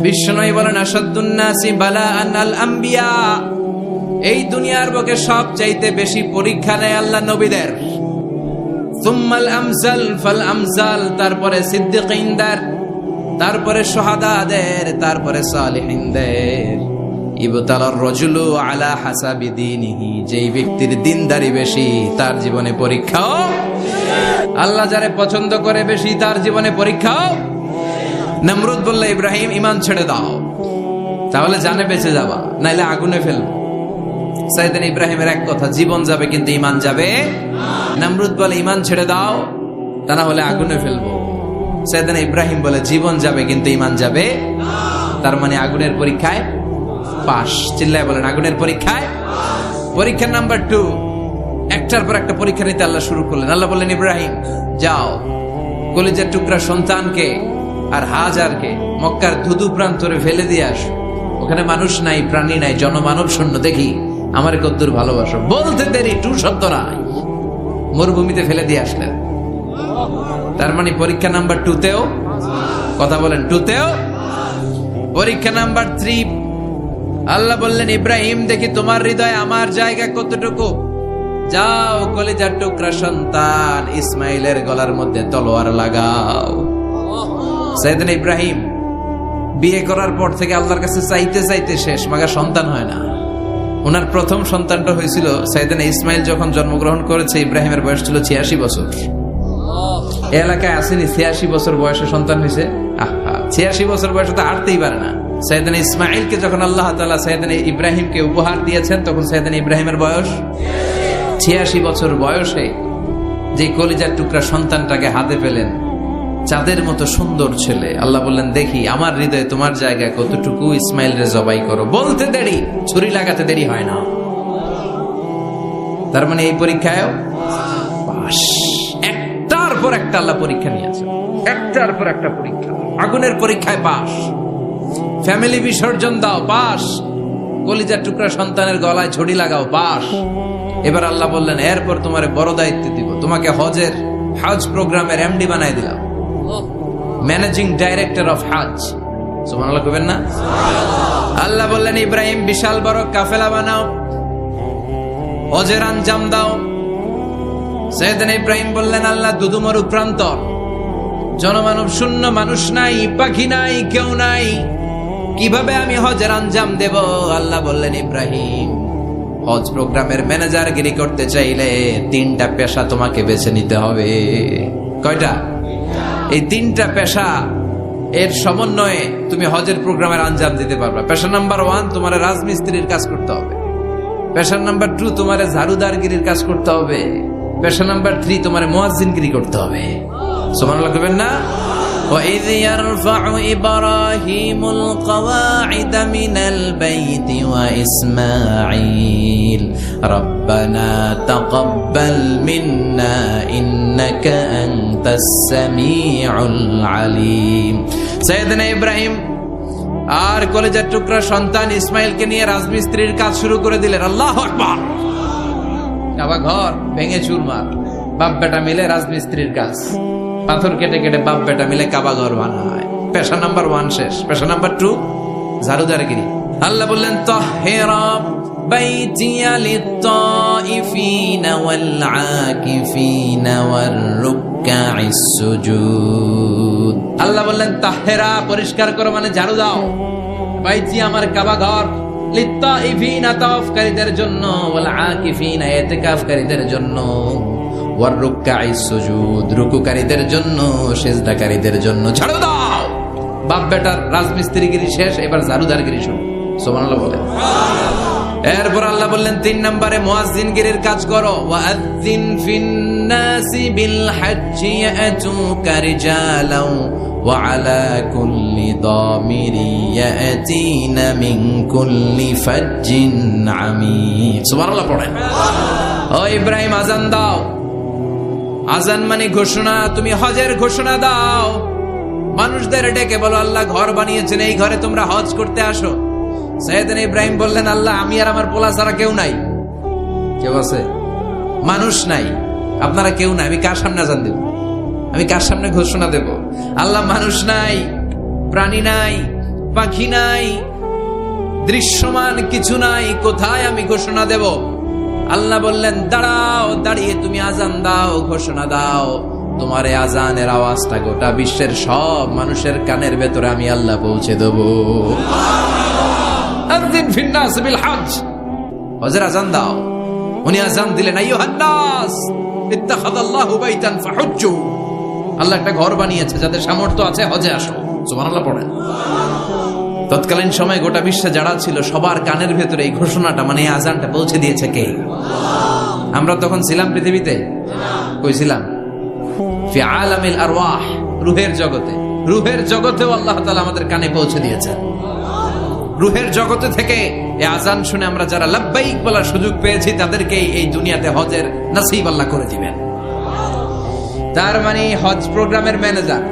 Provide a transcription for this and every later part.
বিশ্বনবী বলেন আসাদ্দুন নাসি বালাআন আল আম্বিয়া, এই দুনিয়ার বুকে সবচাইতে বেশি পরীক্ষা নেয় আল্লাহ নবীদের। সুম্মাল আমসাল ফাল আমসাল, তারপরে সিদ্দিকিনদের, তারপরে শুহাদাদের, তারপরে সালিহিনদের। ইবতালার রাজুলু আলা হাসাবি দীনিহি, যেই ব্যক্তির দিনদারি বেশি তার জীবনে পরীক্ষাও। আল্লাহ যারে পছন্দ করে বেশি তার জীবনে পরীক্ষাও। নমরুদ বলল ইব্রাহিম ঈমান ছেড়ে দাও, তাহলে জানে বেঁচে যাবা, নাইলে আগুনে ফেলবো। সাইয়েদনা ইব্রাহিমের এক কথা, জীবন যাবে কিন্তু ঈমান যাবে। নমরুদ বলে ঈমান ছেড়ে দাও, তা না হলে আগুনে ফেলবো। সাইয়েদনা ইব্রাহিম বলে জীবন যাবে কিন্তু ঈমান যাবে। তার মানে আগুনের পরীক্ষায় পাস। চিল্লায় বলেন আগুনের পরীক্ষায়। পরীক্ষা নাম্বার 2, একটার পর একটা পরীক্ষা নিতে আল্লাহ শুরু করলেন। আল্লাহ বললেন ইব্রাহিম যাও, কলিজার টুকরা সন্তানকে আর হাজারকে মক্কার ধুধু প্রান্তরে ফেলে দিয়ে আসো। ওখানে মানুষ নাই, প্রাণী নাই, জনমানব শূন্য, দেখি আমার কদ্দুর ভালোবাসো। বলতে দেরি, টু শব্দ নাই, মরুভূমিতে ফেলে দিয়ে আসলেন। তার মানে পরীক্ষা নাম্বার 2তেও, কথা বলেন 2তেও। পরীক্ষা নাম্বার 3, আল্লাহ বললেন ইব্রাহিম দেখি তোমার হৃদয়ে আমার জায়গা কতটুকু। যাও, কলিজার টুকরা সন্তান ইসমাইলের গলার মধ্যে তলোয়ার লাগাও। সাইয়েদনা ইব্রাহিম বিয়ে করার পর থেকে আল্লাহর কাছে চাইতে চাইতে শেষ, মাগা সন্তান হয় না। ওনার প্রথম সন্তানটা হয়েছিল সাইয়েদনা ইসমাইল যখন জন্মগ্রহণ করেছে। ইব্রাহিমের বয়স ছিল 86 বছর। এই এলাকায় আসেনি 86 বছর বয়সে সন্তান হয়েছে। 86 বছর বয়সে তো হাঁটতেই পারে না। সাইয়েদনা ইসমাইলকে যখন আল্লাহ তাআলা সাইয়েদনা ইব্রাহিমকে উপহার দিয়েছেন, তখন সাইয়েদনা ইব্রাহিমের বয়স 86 বছর বয়সে যে কলিজার টুকরা সন্তানটাকে হাতে পেলেন, চাঁদের মতো সুন্দর ছেলে। আল্লাহ বললেন দেখি আমার হৃদয়ে তোমার জায়গা কতটুকু, ইসমাইল রে জবাই করো। বলতে দেরি, ছুরি লাগাতে দেরি হয় না। তার মানে এই পরীক্ষায় পাস। একটার পর একটা আল্লাহ পরীক্ষা নিয়েছে, একটার পর একটা পরীক্ষা। আগুনের পরীক্ষায় পাস, ফ্যামিলি বিসর্জন দাও পাস, কলিজার টুকরা সন্তানের গলায় ছড়ি লাগাও পাস। এবার আল্লাহ বললেন এরপর তোমার বড় দায়িত্ব দিব, তোমাকে হজ প্রোগ্রামের এমডি বানাই দিলাম, ম্যানেজিং ডাইরেক্টর অফ হজ। সুবহানাল্লাহ কইবেন না? আল্লাহ বললেন ইব্রাহিম বিশাল বড় কাফেলা বানাও, হজের আঞ্জাম দাও। সাইয়েদনা ইব্রাহিম বললেন আল্লাহ দুদুমরু প্রান্তর, জনমানব শূন্য, মানুষ নাই, পাখি নাই, কেউ নাই, কিভাবে আমি হজের আঞ্জাম দেব? আল্লাহ বললেন ইব্রাহিম হজ প্রোগ্রামের ম্যানেজারগিরি করতে চাইলে 3টা পেশা তোমাকে বেছে নিতে হবে। কয়টা? এই 3টা পেশা এর সমন্বয়ে তুমি হজের প্রোগ্রামের আঞ্জাম দিতে পারবে। পেশা নাম্বার 1 তোমার রাজমিস্ত্রির কাজ করতে হবে। পেশা নাম্বার 2 তোমার ঝাড়ুদারগিরির কাজ করতে হবে। পেশা নাম্বার 3 তোমার মুয়াজ্জিনগিরি করতে হবে। সুবহানাল্লাহ কইবেন না? وَإِذْ يَرْفَعُ إِبْرَاهِيمُ الْقَوَاعِدَ مِنَ الْبَيْتِ وَإِسْمَاعِيلُ رَبَّنَا تَقَبَّلْ مِنَّا إِنَّكَ أَنْتَ السَّمِيعُ الْعَلِيمُ। সাইয়েদনা ইব্রাহিম আর কলেজের টুকরা সন্তান ইসমাইলকে নিয়ে রাজমিস্ত্রির কাজ শুরু করে দিলেন। আল্লাহু আকবার। কাবা ঘর ভেঙে চুরমার, বাপ বেটা মিলে রাজমিস্ত্রির কাজ, পাথর কেটে কেটে বাপ বেটা মিলে কাবা ঘর বানায়। পেশা নাম্বার 1 শেষ। পেশা নাম্বার 2 ঝাড়ুদারগিরি। আল্লাহ বললেন তাহহিরা বাইতিয়া লিত-তাইফিনা ওয়াল-আকিফিনা ওয়ার-রুকআইস সুজুদ। আল্লাহ বললেন তাহহিরা পরিষ্কার করো, মানে ঝাড়ু দাও। বাইতি আমার কাবা ঘর, লিত-তাইফিনা তাওয়াফকারীদের জন্য, ওয়াল-আকিফিনা ইতিকাফকারীদের জন্য, ওয়ার-রুকআইস সুজুদ রুকুকারীদের জন্য, সিজদাকারীদের জন্য। ঝাড়ু দাও। বাপ বেটার রাজমিস্ত্রিগিরি শেষ, এবার ঝাড়ুদারগিরি শুরু। সুবহানাল্লাহ বলেন। এরপর আল্লাহ বললেন 3 নম্বরে মুয়াজ্জিনগিরির কাজ করো। ওয়াআযিন ফিন-নাসি বিল-হাজ্জি ইয়াতুকা রিজালাও ওয়া আলা কুল্লি দামিরি ইয়াতিনা মিন কুল্লি ফাজ্জিন আমিক। সুবহানাল্লাহ পড়েন। ও ইব্রাহিম আযান দাও। আযান মানে ঘোষণা, তুমি হজের ঘোষণা দাও। মানুষদের ডেকে বলো আল্লাহ ঘর বানিয়েছেন, এই ঘরে তোমরা হজ করতে আসো। সাইয়েদনা ইব্রাহিম বললেন আল্লাহ আমি আর আমার পোলা ছাড়া কেউ নাই। কেউ আছে? মানুষ নাই, আপনারা কেউ নাই, আমি কার সামনে আযান দেব? আমি কার সামনে ঘোষণা দেব? আল্লাহ মানুষ নাই, প্রাণী নাই, পাখি নাই, দৃশ্যমান কিছু নাই, কোথায় আমি ঘোষণা দেব? আল্লাহ বললেন, দাঁড়াও, দাঁড়িয়ে তুমি আজান দাও, ঘোষণা দাও। তোমার এই আজানের আওয়াজটা গোটা বিশ্বের সব মানুষের কানের ভেতরে আমি আল্লাহ পৌঁছে দেব। আযিন ফিন নাস বিল হজ, হজের আজান দাও। উনি আজান দিলেন, আইয়ুহান নাস ইত্তাখাযাল্লাহু বাইতান ফাহুজ্জু। আল্লাহ একটা ঘর বানিয়েছে, যাদের সামর্থ্য আছে হজে আসো। সুবহানাল্লাহ পড়েন। তৎকালীন সময় গোটা বিশ্বে যারা ছিল সবার কানের ভেতরে এই ঘোষণাটা, মানে এই আজানটা পৌঁছে দিয়েছে কে? আমরা তখন ছিলাম পৃথিবীতে? কই ছিলাম? ফি আলামিল আরওয়াহ, রূহের জগতে। রূহের জগতেও আল্লাহ তাআলা আমাদের কানে পৌঁছে দিয়েছেন। রূহের জগতে থেকে এই আজান শুনে আমরা যারা লাব্বাইক বলার সুযোগ পেয়েছি, তাদেরকে এই দুনিয়াতে হজের নসিব আল্লাহ করে দিবেন। তার মানে হজ প্রোগ্রামের ম্যানেজার।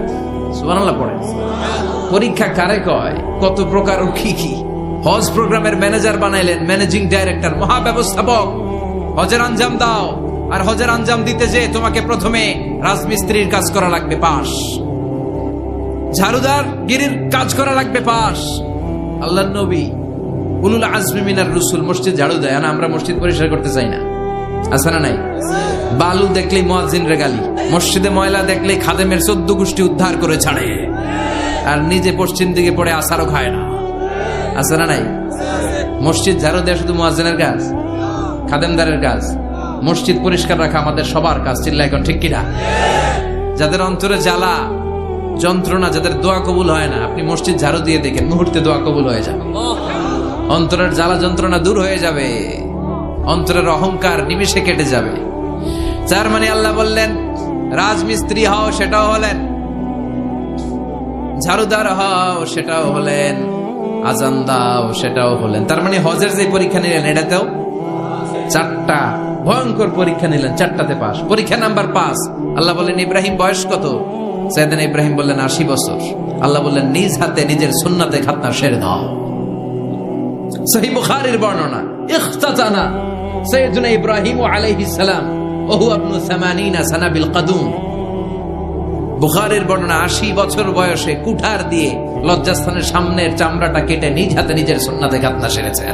সুবহানাল্লাহ পড়ে। পরীক্ষা কারে কয়? কত প্রকার ও কি কি। হজ প্রোগ্রামের ম্যানেজার বানাইলেন, ম্যানেজিং ডাইরেক্টর, মহাব্যবস্থাপক। হজের আঞ্জাম দাও, আর হজের আঞ্জাম দিতে যে তোমাকে প্রথমে রাজমিস্ত্রির কাজ করা লাগবে, পাস। ঝাড়ুদার গিরির কাজ করা লাগবে, পাস। আল্লাহর নবী উলুল আজমি মিনার রসুল মসজিদ ঝাড়ু দেয় না, আমরা মসজিদ পরিষ্কার করতে চাই না, আছে না নাই? বালু দেখলেই মুয়াজ্জিনের গালি, মসজিদে ময়লা দেখলেই খাদেমের 14 গোষ্ঠী উদ্ধার করে ছাড়ে, আর নিজে পশ্চিম দিকে পড়ে আসারও খায় না, আছে না নাই? মসজিদ ঝাড়ু দেওয়া শুধু মুয়াজ্জিনের কাজ, খাদেমদারের কাজ। মসজিদ পরিষ্কার রাখা আমাদের সবার কাজ। চিল্লা এখন ঠিক কিনা? যাদের অন্তরে জ্বালা যন্ত্রণা, যাদের দোয়া কবুল হয় না, আপনি মসজিদ ঝাড়ু দিয়ে দেখেন, মুহূর্তে দোয়া কবুল হয়ে যাবে। অন্তরের জ্বালা যন্ত্রণা দূর হয়ে যাবে, অন্তরের অহংকার নিমেষে কেটে যাবে। তার মানে আল্লাহ বললেন, রাজমিস্ত্রি হও, সেটাও হলেন। ঝাড়ুদার হও, সেটাও হলেন। আজান দাও, সেটাও হলেন। তার মানে হজের যে পরীক্ষা নিলেন, এটাতেও 4টা ভয়ঙ্কর পরীক্ষা নিলেন, 4টাতে পাস। পরীক্ষা নাম্বার 5। আল্লাহ বললেন, ইব্রাহিম বয়স কত? সাইয়েদনা ইব্রাহিম বললেন 80 বছর। আল্লাহ বললেন, নিজ হাতে নিজের সুন্নাতে খাতনা সেরে দাও। সহিহ বুখারীর বর্ণনা, ইখতাতানা সাইয়েদনা ইব্রাহিম আলাইহিস সালাম ওয়া হুয়া ইবনু 80 সানা বিল কাদুম। বুখারীর বর্ণনা, 80 বছর বয়সে কুঠার দিয়ে লজ্জাস্থানের সামনের চামড়াটা কেটে নিজ হাতে নিজের সুন্নাতে খাতনা সেরেছে।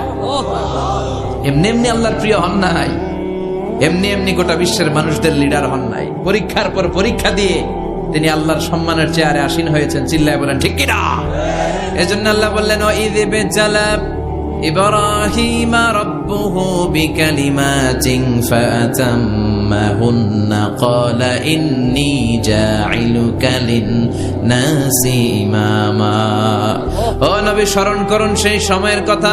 এমনি এমনি আল্লাহর প্রিয় হন নাই, এমনি এমনি গোটা বিশ্বের মানুষদের লিডার হন নাই। পরীক্ষার পর পরীক্ষা দিয়ে তিনি আল্লাহর সম্মানের চেয়ারে আসীন হয়েছেন। চিল্লায় বলেন ঠিক কিনা? এজন্য আল্লাহ বললেন, ওয়াইয বিতালা ইব্রাহিমা রাব্বুহু বিকালিমাতিন ফাআতাম্মাহুন্না ক্বালা ইন্নী জাঈলুকা লিন-নাসি ইমামা। ও নবী, স্মরণ করুন সেই সময়ের কথা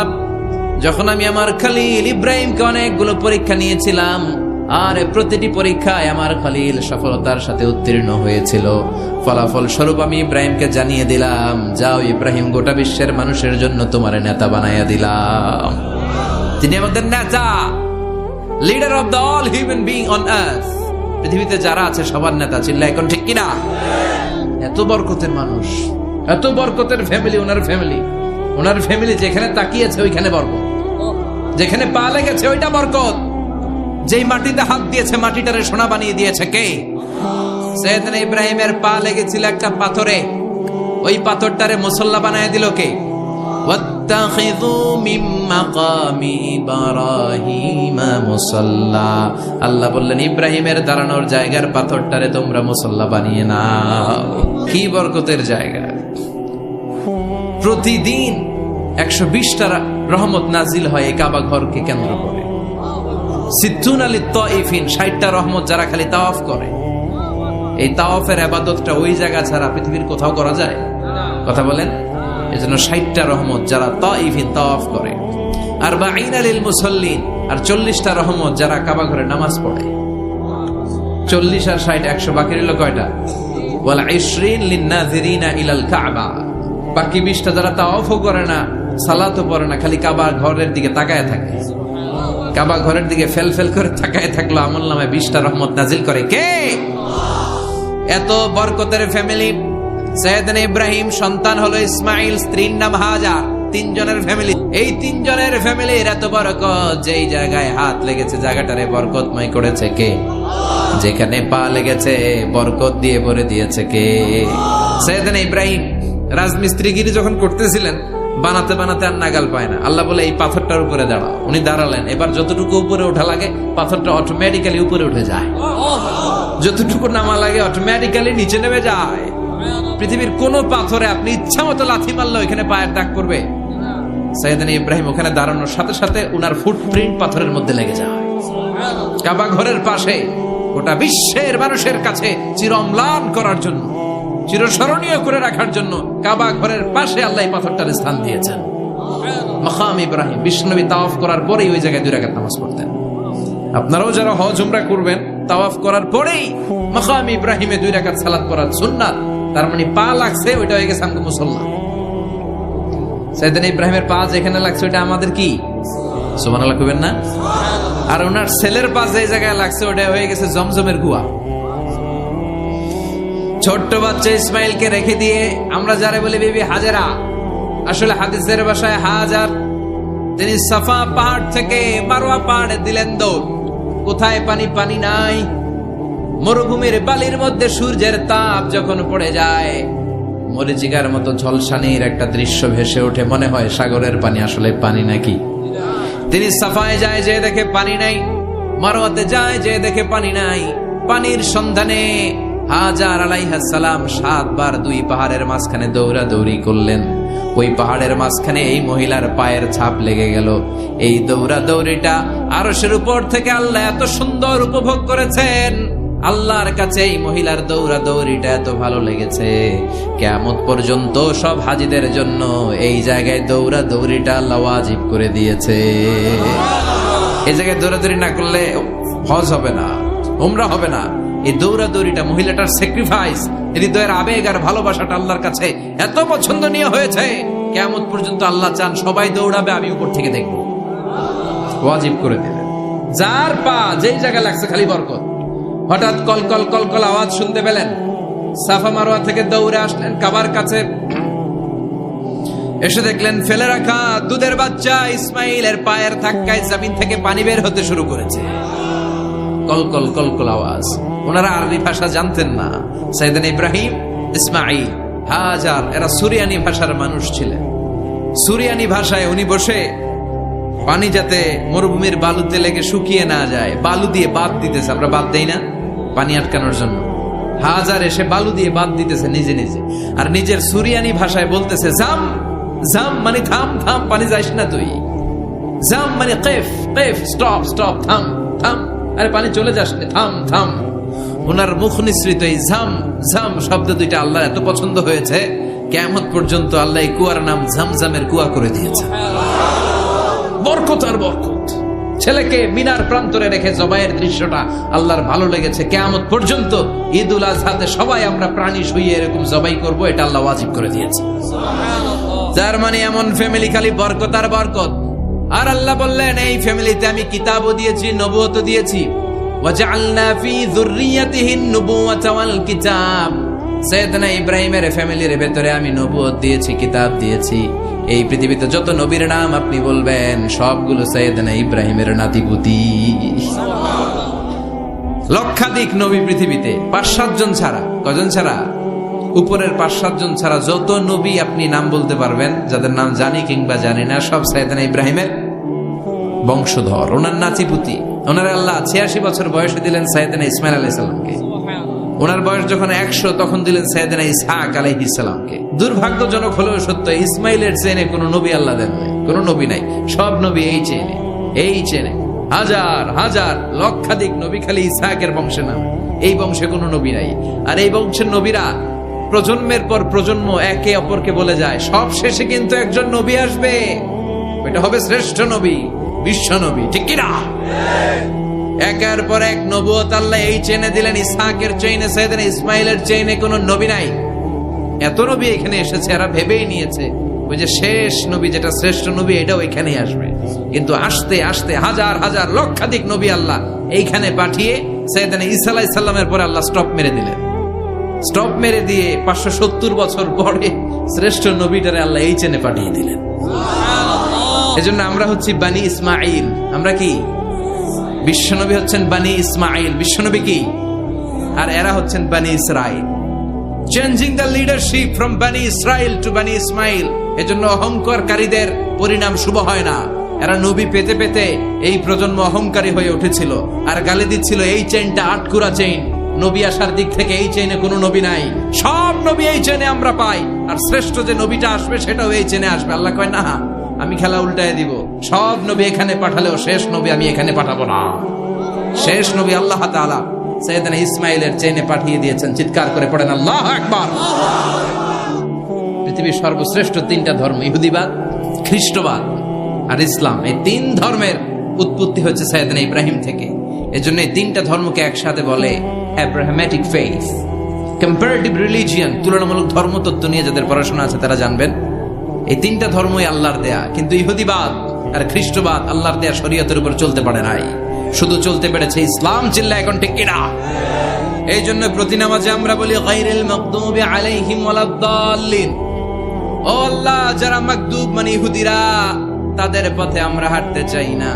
যখন আমি আমার খলিল ইব্রাহিমকে অনেকগুলো পরীক্ষা নিয়েছিলাম, আর প্রতিটি পরীক্ষায় আমার খলিল সফলতার সাথে উত্তীর্ণ হয়েছিল। ফলাফল স্বরূপ আমি ইব্রাহিমকে জানিয়ে দিলাম, যাও ইব্রাহিম, গোটা বিশ্বের মানুষের জন্য তোমার নেতা বানাইয়া দিলাম। তিনি আমাদের নেতা, leader of the all human being on earth. পৃথিবীতে যারা আছে সবার নেতা। চিল্লা এখন ঠিক কিনা? এত বরকতের মানুষ, এত বরকতের ফ্যামিলি, ওনার ফ্যামিলি যেখানে তাকিয়েছে ওইখানে বরকত, যেখানে পা লেগেছে ওইটা বরকত। যেই মাটিতে হাত দিয়েছে মাটিটারে সোনা বানিয়ে দিয়েছে কে? সাইয়েদনা ইব্রাহিমের পা লেগেছিল একটা পাথরে, ওই পাথরটারে মুসল্লা বানায় দিল কে? ওয়াত্তাখিযু মিন মাকামি ইব্রাহিমা মুসাল্লা। আল্লাহ বললেন, ইব্রাহিমের দাঁড়ানোর জায়গার পাথরটারে তোমরা মুসল্লা বানিয়ে নাও। কি বরকতের জায়গা! প্রতিদিন 120টা রহমত নাজিল হয় এই কাবা ঘরকে কেন্দ্র করে। 60টা রহমত যারা খালি তাওয়াফ করে। এই তাওয়াফের ইবাদতটা ওই জায়গা ছাড়া পৃথিবীর কোথাও করা যায়? কথা বলেন। এজন্য 60টা রহমত যারা তাইফিন তাওয়াফ করে, আর 40 লিল মুসাল্লিন, আর 40টা রহমত যারা কাবা ঘরে নামাজ পড়ে। 40 আর 60 100, বাকি রইল কয়টা? ওয়াল 20 লিন-নাযিরিনা ইলাল কাবা। বাকি 20টা যারা তাওয়াফও করে না, সালাতও পড়ে না, খালি কাবা ঘরের দিকে তাকায় থাকে। কাবা ঘরের দিকে ফেল ফেল করে তাকায় থাকলো, আমলনামায় 20টা রহমত নাজিল করে কে? এত বরকতের ফ্যামিলি। সাইয়েদনা ইব্রাহিম সন্তান হলো ইসমাইল, স্ত্রীর নাম হাজার। 3 জনের ফ্যামিলি। এই 3 জনের ফ্যামিলির এত বরকত, যেই জায়গায় হাত লেগেছে জায়গাটারে বরকতময় করেছে কে? যেখানে পা লেগেছে বরকত দিয়ে ভরে দিয়েছে কে? সাইয়েদনা ইব্রাহিম রাজমিস্ত্রিগিরি যখন করতেছিলেন, বানাতে বানাতে আর নাগাল পায় না, আল্লাহ বলে এই পাথরটার উপরে দাঁড়াও। উনি দাঁড়ালেন, এবার যতটুকু উপরে ওঠা লাগে পাথরটা অটোমেটিক্যালি উপরে উঠে যায়, যতটুকু নামা লাগে অটোমেটিক্যালি নিচে নেমে যায়। পৃথিবীর কোন পাথরে আপনি ইচ্ছা মতো লাথি মারলে এখানে পায়ের দাগ পড়বে? সাইয়েদনা ইব্রাহিম ওখানে দাঁড়ানোর সাথে সাথে উনার ফুটপ্রিন্ট পাথরের মধ্যে লেগে যায়। কাবা ঘরের পাশে গোটা বিশ্বের মানুষের কাছে চির অম্লান করার জন্য, চিরস্মরণীয় করে রাখার জন্য কাবা ঘরের পাশে আল্লাহ এই পাথরটার স্থান দিয়েছেন। মাকাম ইব্রাহিম, বিশ্বনবী তাওয়াফ করার পরেই ওই জায়গায় 2 রাকাত নামাজ পড়তেন। আপনারাও যারা হজ উমরা করবেন, তাওয়াফ করার পরেই মাকাম ইব্রাহিমে 2 রাকাত সালাত পড়া সুন্নাত। তার মানে পা লাগছে, ওইটা হয়ে গেছে আমগো মুসল্লা। সাইয়েদনা ইব্রাহিমের পা যেখানে লাগছে ওইটা আমাদের কি? সুবহানাল্লাহ কইবেন না? আর ওনার ছেলের পা যে জায়গায় লাগছে ওটা হয়ে গেছে জমজমের কুয়া। ছোট্ট বাচ্চা ইসমাইলকে রেখে দিয়ে আমরা যারা বলি বিবি হাজেরা, আসলে হাদিসের ভাষায় হাজার, তিনি সাফা পাহাড় থেকে মারওয়া পাহাড়ে দিলেন দৌড়। কোথায় পানি? পানি নাই। মরুভূমির বালির মধ্যে সূর্যের তাপ যখন পড়ে যায়, মরিচিকার মতো ঝলসানির একটা দৃশ্য ভেসে ওঠে, মনে হয় সাগরের পানি, আসলে পানি নাকি। তিনি সাফায় যায়, যে দেখে পানি নাই। মারওয়াতে যায়, যে দেখে পানি নাই। পানির সন্ধানে হাজার আলাইহিস সালাম 7 বার 2 পাহাড়ের মাঝখানে দৌড়াদৌড়ি করলেন। ওই পাহাড়ের মাঝখানে এই মহিলার পায়ের ছাপ লেগে গেল। এই দৌড়াদৌড়িটা আরশের উপর থেকে আল্লাহ এত সুন্দর উপভোগ করেছেন। আল্লাহর কাছে এই মহিলার দৌড়াদৌড়িটা এত ভালো লেগেছে, কিয়ামত পর্যন্ত সব হাজীদের জন্য এই জায়গায় দৌড়াদৌড়িটা আল্লাহ ওয়াজিব করে দিয়েছে। এই জায়গায় দৌড়াদৌড়ি না করলে হজ হবে না, উমরা হবে না। এই দৌড়াদৌড়িটা, মহিলাটার স্যাক্রিফাইস, হৃদয়ের আবেগ আর ভালোবাসাটা আল্লাহর কাছে এত পছন্দনীয় হয়েছে, কিয়ামত পর্যন্ত আল্লাহ চান সবাই দৌড়াবে, আমি উপর থেকে দেখব। ওয়াজিব করে দিলেন। যার পা যেই জায়গায় লাগছে খালি বরকত। হঠাৎ কলকল কলকল আওয়াজ শুনতে পেলেন। সাফা মারওয়া থেকে দৌড়ে আসলেন কাবার কাছে। এসে দেখলেন ফেলে রাখা দুধের বাচ্চা ইসমাইলের পায়ের ধাক্কায় জমিন থেকে পানি বের হতে শুরু করেছে। কলকল কলকল আওয়াজ। ওনারা আরবি ভাষা জানতেন না। সাইয়েদনা ইব্রাহিম, ইসমাইল, হাজার এরা সুরিয়ানি ভাষার মানুষ ছিলেন। সুরিয়ানি ভাষায় উনি বসে পানি যাতে মরুভূমির বালুতে লেগে শুকিয়ে না যায়, বালু দিয়ে বাঁধ দিতেছে। আমরা বাঁধ দেই না পানি আটকানোর জন্য? হাজার এসে বালু দিয়ে বাঁধ দিতেছে নিজে নিজে, আর নিজের সুরিয়ানি ভাষায় বলতেছে জাম জাম, মানে থাম থাম, পানি যাইস না তুই। জাম মানে কেফ কেফ, স্টপ স্টপ, থাম থাম, আরে পানি চলে যাস না, থাম থাম। ওনার মুখ নিঃসৃত এই ঝাম ঝাম শব্দ দুইটা আল্লাহ এত পছন্দ হয়েছে, কিয়ামত পর্যন্ত আল্লাহ এই কুয়ার নাম ঝমঝমের কুয়া করে দিয়েছে। বরকত আর বরকত। ছেলেকে মিনার প্রান্তরে রেখে জবাইয়ের দৃশ্যটা আল্লাহর ভালো লেগেছে। কিয়ামত পর্যন্ত ঈদুল আজহাতে সবাই আমরা প্রাণী শুইয়ে এরকম জবাই করব, এটা আল্লাহ ওয়াজিব করে দিয়েছে। যার মানে এমন ফ্যামিলি খালি বরকত আর বরকত। আর আল্লাহ বললেন এই ফ্যামিলিতে আমি কিতাবও দিয়েছি, নবুয়তও দিয়েছি। ওয়াজআলনা ফি যুররিয়াতিহিন নুবুওয়াতা ওয়াল কিতাব। সাইয়েদনা ইব্রাহিমের ফ্যামিলির ভেতরে আমি নবুয়ত দিয়েছি, কিতাব দিয়েছি। এই পৃথিবীতে যত নবীর নাম আপনি বলবেন সবগুলো সাইয়েদনা ইব্রাহিমের নাতিপুতি। লক্ষাধিক নবী পৃথিবীতে, 5-7 জন ছাড়া। কজন ছাড়া? উপরের 5-7 জন ছাড়া যত নবী আপনি নাম বলতে পারবেন, যাদের নাম জানি কিংবা জানি না, সব সাইয়েদনা ইব্রাহিমের বংশধর, ওনার নাতিপুতি। ওনার আল্লাহ 86 বছর বয়সে দিলেন সাইয়েদনা ইসমাইল আলাইহিস সালামকে। ওনার বয়স যখন 100 তখন দিলেন সাইয়েদনা ইসহাক আলাইহিস সালামকে। দুর্ভাগ্যজনক হলেও সত্য, ইসমাইলের চেনে কোনো নবী আল্লাহ দেন নাই, কোনো নবী নাই। সব নবী এই চেনে হাজার হাজার লক্ষাধিক নবী খালি ইসহাকের বংশে নাম। এই বংশে কোনো নবী নাই। আর এই বংশের নবীরা প্রজন্মের পর প্রজন্ম একে অপরকে বলে যায়, সব শেষে কিন্তু একজন নবী আসবে, এটা হবে শ্রেষ্ঠ নবী, বিশ্ব নবী, ঠিক কিনা? একের পর এক নবুয়ত আল্লাহ এই চেনে দিলেন। ইসহাকের চেইনে, সাইয়েদনা ইসমাইলের চেইনে কোনো নবী নাই। এত নবী এখানে এসেছে, এরা ভেবেই নিয়েছে ওই যে শেষ নবী, যেটা শ্রেষ্ঠ নবী, এটাও এখানেই আসবে। কিন্তু আস্তে আস্তে হাজার হাজার লক্ষাধিক নবী আল্লাহ এইখানে পাঠিয়ে সাইয়েদনা ঈসা আলাইহিস সালামের পরে আল্লাহ স্টপ মেরে দিলেন। স্টপ মেরে দিয়ে 570 বছর পরে শ্রেষ্ঠ নবীটারে আল্লাহ এই চেনে পাঠিয়ে দিলেন। এজন্য আমরা হচ্ছি বানি ইসমাইল। আমরা কি? বিশ্বনবী হচ্ছেন বানি ইসমাইল, বিশ্বনবী কি? আর এরা হচ্ছেন বানি Israil. Changing the leadership from বানি ইসরাইল টু বানি ইসমাইল। এজন্য অহংকারীদের পরিণাম শুভ হয় না। এরা নবী পেতে পেতে এই প্রজন্ম অহংকারী হয়ে উঠেছিল আর গালি দিচ্ছিল এই চেইনটা আটকুরা চেইন, নবী আসার দিক থেকে এই চেইনে কোনো নবী নাই, সব নবী এই চেইনে আমরা পাই, আর শ্রেষ্ঠ যে নবীটা আসবে সেটাও এই চেইনে আসবে। আল্লাহ কয় না, আমি খেলা উল্টায় দিব, সব নবী এখানে পাঠালেও শেষ নবী আমি এখানে পাঠাবো না। শেষ নবী আল্লাহ তাআলা সাইয়েদনা ইসমাইলের চেইনে পাঠিয়ে দিয়েছেন। চিৎকার করে পড়েন আল্লাহু আকবার। পৃথিবীর সর্বশ্রেষ্ঠ তিনটা ধর্ম, ইহুদিবাদ, খ্রিস্টবাদ আর ইসলাম, এই তিন ধর্মের উৎপত্তি হচ্ছে সাইয়েদনা ইব্রাহিম থেকে। এজন্য এই তিনটা ধর্মকে একসাথে বলে অ্যাব্রাহামেটিক ফেইথ। কম্পারেটিভ রিলিজিয়ন, তুলনামূলক ধর্মতত্ত্ব নিয়ে যাদের পড়াশোনা আছে তারা জানবেন এই তিনটা ধর্মই আল্লাহর দেয়া। কিন্তু ইহুদিবাদ আর খ্রিস্টবাদ আল্লাহর দেয়া শরীয়তের উপর চলতে পারে নাই, শুধু চলতে পেরেছে ইসলাম। চিল্লা এখন ঠিক কিনা? এই জন্য প্রতি নামাজে আমরা বলি গায়রিল মাগদুবি আলাইহিম ওয়ালাদ-দাল্লিন। ও আল্লাহ, যারা মাগদুব মানে ইহুদিরা, তাদের পথে আমরা হাঁটতে চাই না।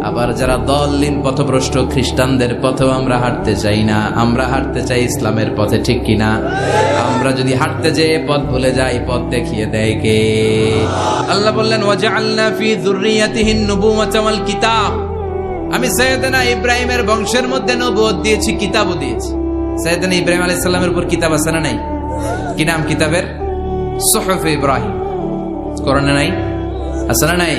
আবার যারা দল্লিন পথভ্রষ্ট খ্রিস্টানদের পথেও আমরা হাঁটতে চাই না, আমরা হাঁটতে চাই ইসলামের পথে। ঠিক কিনা? আমরা যদি হাঁটতে যেয়ে পথ ভুলে যাই, পথ দেখিয়ে দেয় কে? আল্লাহ বললেন ওয়াজআলনা ফি যুররিয়াতিহিন নুবুওয়াতা ওয়াল কিতাব। আমি সাইয়েদনা ইব্রাহিমের বংশের মধ্যে নবুয়ত দিয়েছি, কিতাবও দিয়েছি। সাইয়েদনা ইব্রাহিম আলাইহিস সালামের উপর কিতাব আছে না নাই? কি নাম কিতাবের? সুহুফ ইব্রাহিম। কোরআনে নাই? আছে না নাই?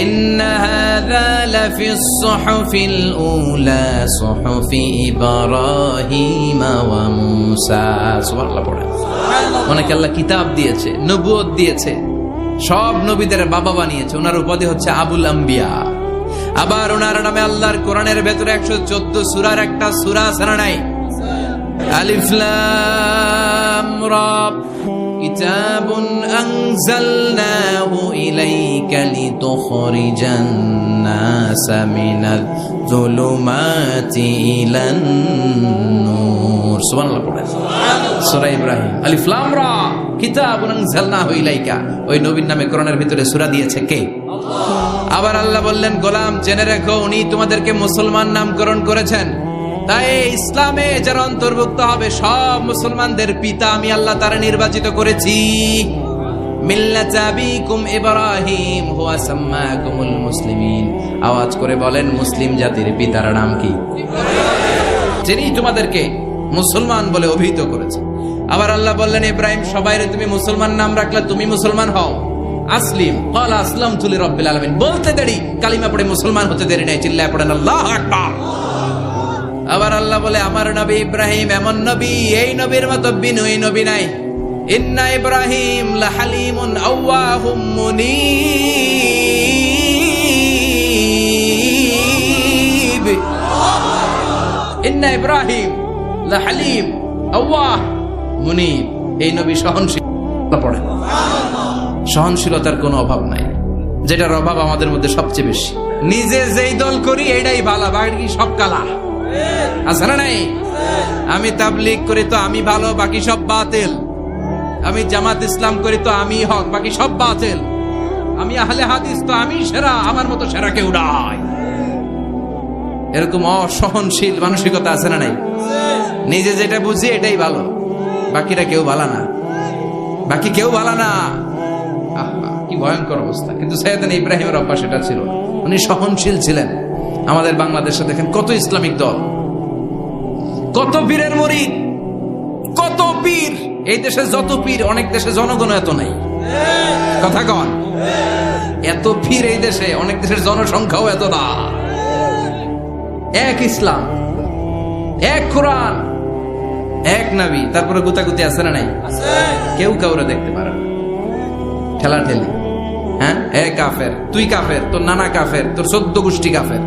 ইন্না হাযা লাফিস সুহুফিল উলা সুহুফি ইব্রাহিম ওয়া মূসা। সুবহানাল্লাহ পড়ে। অনেকে আল্লাহ কিতাব দিয়েছে, নবুয়ত দিয়েছে, সব নবীদের বাবা বানিয়েছে। ওনার উপাধি হচ্ছে আবুল আম্বিয়া। আবার ওনার নামে আল্লাহর কোরআনের ভেতরে 114 সূরার একটা সূরা আছে না নাই? আলিফ লাম রা। কিতাবুন আনজালনাহু ইলাইকা লিতুখরিজান নাসা মিনাজ যুলুমাতি ইলান নূর। সুবহানাল্লাহ পড়েন। সূরা ইব্রাহিম আলিফ লাম রা কিতাবুন আনজালনাহু ইলাইকা। ওই নবীর নামে কোরআনের ভিতরে সূরা দিয়েছে কে? আল্লাহ। আবার আল্লাহ বললেন, গোলাম জেনে রেখো উনি তোমাদেরকে মুসলমান নামকরণ করেছেন। তাই ইসলামে যারা অন্তর্ভুক্ত হবে সব মুসলমানদের পিতা আমি আল্লাহ তারা নির্বাচিত করেছি। মিল্লাত আবিকুম ইব্রাহিম হুয়া সাম্মাকুমুল মুসলিমিন। আওয়াজ করে বলেন, মুসলিম জাতির পিতার নাম কি? যিনি তোমাদেরকে মুসলমান বলে অভিহিত করেছে। আবার আল্লাহ বললেন, ইব্রাহিম সবাইরে তুমি মুসলমান নাম রাখলে তুমি মুসলমান হও। আসলিম ক্বালা আসলামতু লিরাব্বিল আলামিন। বলতে দেরি, কালিমা পড়ে মুসলমান হতে দেরি নাই। চিল্লায় পড়েন আল্লাহু আকবার। আবার আল্লাহ বলে, আমার নবী ইব্রাহিম এমন নবী, এই নবীর মতো বিনয়ী নবী নাই। ইন্না ইব্রাহিম লাহালিমুন আওয়াহুম মুনীব। ইন্না ইব্রাহিম লাহালিম আওয়াহ মুনীব। এই নবী সহনশীল। পড়ে সহনশীলতার কোনো অভাব নাই, যেটার অভাব আমাদের মধ্যে সবচেয়ে বেশি। নিজে যেই দল করি এটাই ভালো, বাকি সব কালা। আছে না নাই? আমি তাবলীগ করি তো আমি ভালো, বাকি সব বাতিল। আমি জামাত ইসলাম করি তো আমি হক, বাকি সব বাতিল। আমি আহলে হাদিস তো আমি সেরা, আমার মতো সেরা কেউ নাই। এরকম অসহনশীল মানসিকতা আছে না নাই? নিজে যেটা বুঝি এটাই ভালো, বাকিরা কেউ ভালো না, বাকি কেউ ভালো না। কি ভয়ঙ্কর অবস্থা। কিন্তু সাইয়েদনা ইব্রাহিমের অভ্যাস সেটা ছিল না, উনি সহনশীল ছিলেন। আমাদের বাংলাদেশে দেখেন কত ইসলামিক দল, কত পীরের মুরিদ, কত পীর। এই দেশে যত পীর, অনেক দেশে জনগণ এত নাই। কথা কন, এত পীর এই দেশে, অনেক দেশের জনসংখ্যাও এত না। এক ইসলাম, এক কোরআন, এক নবী, তারপরে গুতাগুতি আছে না নাই? কেউ কাউরে দেখতে পারে না, ঠেলা ঠেলি। হ্যাঁ, এ কাফের, তুই কাফের, তোর নানা কাফের, তোর 14 গোষ্ঠী কাফের,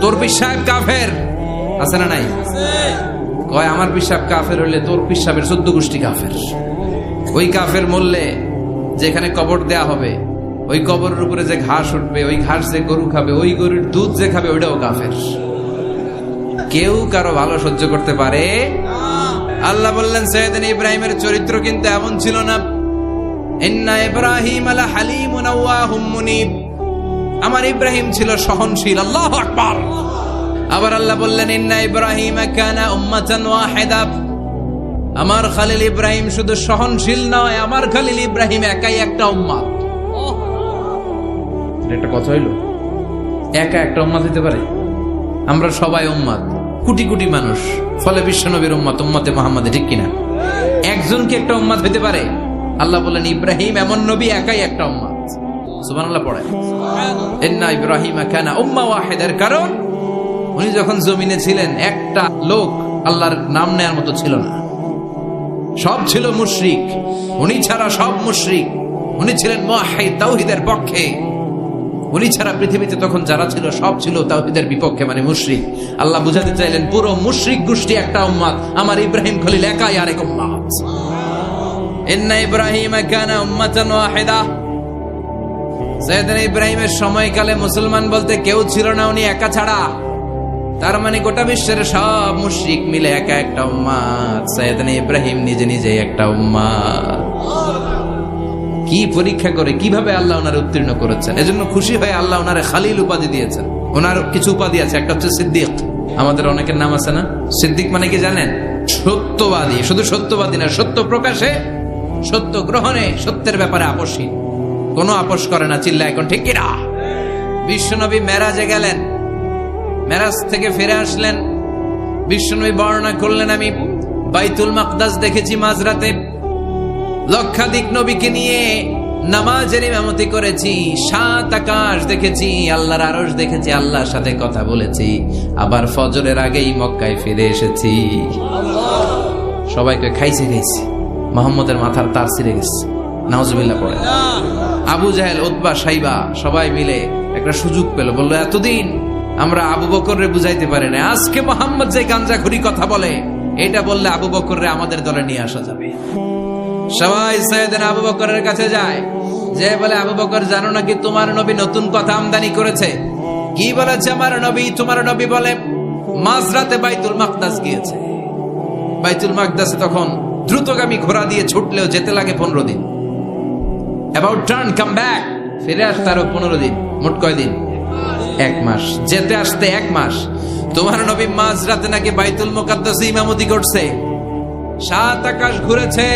তোর পীর সাহেব কাফের। আছে না নাই? কয় আমার পীর সাহেব কাফের হইলে তোর পীর সাহেবের 14 গোষ্ঠী কাফের। ওই কাফের মরলে যেখানে কবর দেয়া হবে, ওই কবরের উপরে যে ঘাস উঠবে, ওই ঘাস যে গরু খাবে, ওই গরুর দুধ যে খাবে, ওইটাও কাফের। কেউ কারো ভালো সহ্য করতে পারে? আল্লাহ বললেন, সাইয়েদনা ইব্রাহিমের চরিত্র কিন্তু এমন ছিল না। ইন্না ইব্রাহিম লাহালিমুন আওয়াহুম মুনীব। আমার ইব্রাহিম ছিল সহনশীল। আল্লাহু আকবার। আবার আল্লাহ বললেন, ইন্না ইব্রাহিম কানা উম্মাতান ওয়াহিদা। আমার খলিল ইব্রাহিম শুধু সহনশীল নয়, আমার খলিল ইব্রাহিম একাই একটা উম্মাত। একটা কথা হইল, একা একটা উম্মাত হইতে পারে? আমরা সবাই উম্মাত, কোটি কোটি মানুষ, ফলে বিশ্বনবীর উম্মাত, উম্মতে মুহাম্মাদে, ঠিক কিনা? একজন কি একটা উম্মাত হইতে পারে? আল্লাহ বলেন ইব্রাহিম এমন নবী, একাই একটা উম্মাত। সুবহানাল্লাহ পড়ে, ইন্না ইব্রাহিমা কানা উম্মাহ ওয়াহিদার, কারণ উনি যখন জমিনে ছিলেন একটা লোক আল্লাহর নাম নেয়ার মতো ছিল না, সব ছিল মুশরিক, উনি ছাড়া সব মুশরিক। উনি ছিলেন মুওয়াহহিদ, তাওহীদের পক্ষে। উনি ছাড়া পৃথিবীতে তখন যারা ছিল সব ছিল তাওহীদের বিপক্ষে, মানে মুশরিক। আল্লাহ বুঝাতে চাইলেন পুরো মুশরিক গোষ্ঠী একটা উম্মাত, আমার ইব্রাহিম খলিল একাই আরেক উম্মাত। ইন্না ইব্রাহিমা কানা উম্মাতান ওয়াহিদা। সাইয়েদনা ইব্রাহিমের সময়কালে মুসলমান বলতে কেউ ছিল না, উনি একা ছাড়া। তার মানে গোটা বিশ্বের সব মুশরিক মিলে একা একটা উম্মাত, সাইয়েদনা ইব্রাহিম নিজে নিজে একটা উম্মাত। কি পরীক্ষা করে কিভাবে আল্লাহ ওনারে উত্তীর্ণ করেছেন, এজন্য খুশি হয়ে আল্লাহ ওনারে খালিল উপাধি দিয়েছেন। ওনার কিছু উপাধি আছে, একটা হচ্ছে সিদ্দিক। আমাদের অনেকের নাম আছে না? সিদ্দিক মানে কি জানেন? সত্যবাদী। শুধু সত্যবাদী না, সত্য প্রকাশে, সত্য গ্রহণে, সত্যের ব্যাপারে আপোষহীন, কোনো আপোষ করে না। চিল্লা এখন ঠিক কিনা? বিশ্বনবী মেরাজে গেলেন, মেরাজ থেকে ফিরে আসলেন, বিশ্বনবী বর্ণনা করলেন আমি বাইতুল মাকদাস দেখেছি মাঝরাতে, লক্ষাধিক নবীকে নিয়ে নামাজের ইমামতি করেছি, 7 আকাশ দেখেছি, আল্লাহর আরশ দেখেছি, আল্লাহর সাথে কথা বলেছি, আবার ফজরের আগেই মক্কায় ফিরে এসেছি। সবাইকে খাইছে গেছি, মোহাম্মদের মাথার তার ছিঁড়ে গেছে, নাউজুবিল্লাহ পড়ে। আবু জাহেল, উতবা, সাইবা সবাই মিলে একটা সুযোগ পেল, বললো এতদিন আমরা আবু বকররে বুঝাইতে পারি না, আজকে মোহাম্মদ যে গাঞ্জাখুরি কথা বলে, এটা বললে আবু বকররে আমাদের দলে নিয়ে আসা যাবে। সবাই সাইয়েদনা আবু বকরের কাছে যায়, যে বলে আবু বকর জানো নাকি তোমার নবী নতুন কথা আমদানি করেছে? কি বলেছে আমার নবী? তোমার নবী বলে মাঝরাতে বাইতুল মাকদাস গিয়েছে। বাইতুল মাকদাসে তখন দ্রুতগামী ঘোড়া দিয়ে ছুটলেও যেতে লাগে 15 দিন। অ্যাবাউট টার্ন কাম ব্যাক, ফিরে আসতে আরো 15 দিন, মোট কয় দিন? 1 মাস। যেতে আসতে 1 মাস। তোমার নবী মাঝরাতে নাকি বাইতুল মুকাদ্দাসে ইমামতি করছে, 7 আকাশ ঘুরেছে,